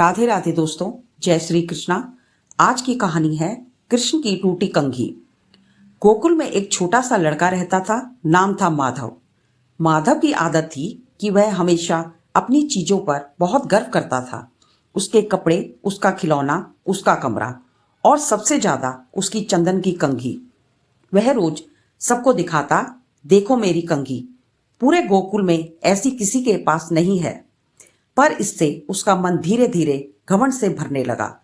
राधे राधे दोस्तों, जय श्री कृष्णा। आज की कहानी है कृष्ण की टूटी कंघी। गोकुल में एक छोटा सा लड़का रहता था, नाम था माधव। माधव की आदत थी कि वह हमेशा अपनी चीजों पर बहुत गर्व करता था। उसके कपड़े, उसका खिलौना, उसका कमरा और सबसे ज्यादा उसकी चंदन की कंघी। वह रोज सबको दिखाता, देखो मेरी कंघी, पूरे गोकुल में ऐसी किसी के पास नहीं है। पर इससे उसका मन धीरे धीरे घमंड से भरने लगा।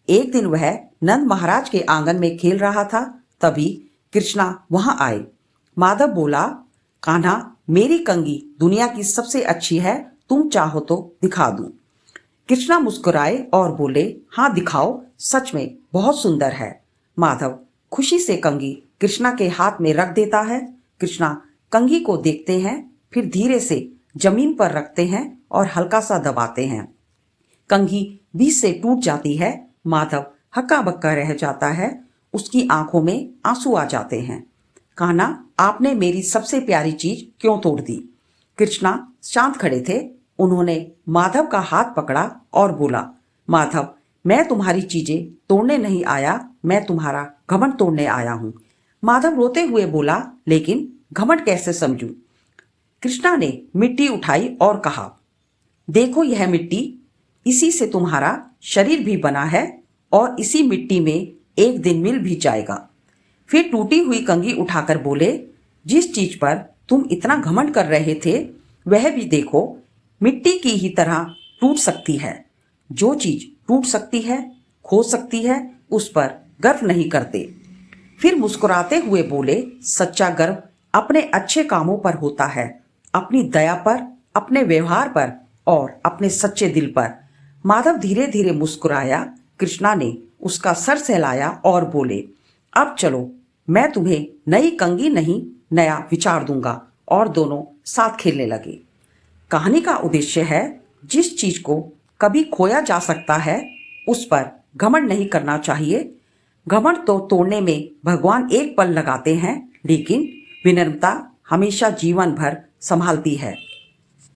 एक दिन वह नंद महाराज के आंगन में खेल रहा था, तभी कृष्णा वहां आए। माधव बोला, कान्हा, मेरी कंघी दुनिया की सबसे अच्छी है, तुम चाहो तो दिखा दूं। कृष्णा मुस्कुराए और बोले, हाँ दिखाओ, सच में बहुत सुंदर है। माधव खुशी से कंघी कृष्णा के हाथ में रख देता है। कृष्णा कंघी को देखते हैं, फिर धीरे से जमीन पर रखते हैं और हल्का सा दबाते हैं। कंघी बीच से टूट जाती है। माधव हक्का बक्का रह जाता है, उसकी आंखों में आंसू आ जाते हैं। कान्हा, आपने मेरी सबसे प्यारी चीज क्यों तोड़ दी? कृष्णा शांत खड़े थे। उन्होंने माधव का हाथ पकड़ा और बोला, माधव, मैं तुम्हारी चीजें तोड़ने नहीं आया, मैं तुम्हारा घमंड तोड़ने आया हूं। माधव रोते हुए बोला, लेकिन घमंड कैसे समझूं? कृष्णा ने मिट्टी उठाई और कहा, देखो यह मिट्टी, इसी से तुम्हारा शरीर भी बना है और इसी मिट्टी में एक दिन मिल भी जाएगा। फिर टूटी हुई कंघी उठाकर बोले, जिस चीज पर तुम इतना घमंड कर रहे थे वह भी देखो मिट्टी की ही तरह टूट सकती है। जो चीज टूट सकती है, खो सकती है, उस पर गर्व नहीं करते। फिर मुस्कुराते हुए बोले, सच्चा गर्व अपने अच्छे कामों पर होता है, अपनी दया पर, अपने व्यवहार पर और अपने सच्चे दिल पर। माधव धीरे धीरे मुस्कुराया। कृष्णा ने उसका सर सहलाया और बोले, अब चलो, मैं तुम्हें नई कंघी नहीं, नया विचार दूंगा। और दोनों साथ खेलने लगे। कहानी का उद्देश्य है, जिस चीज को कभी खोया जा सकता है उस पर घमंड नहीं करना चाहिए। घमंड तो तोड़ने में भगवान एक पल लगाते हैं, लेकिन विनम्रता हमेशा जीवन भर संभालती है।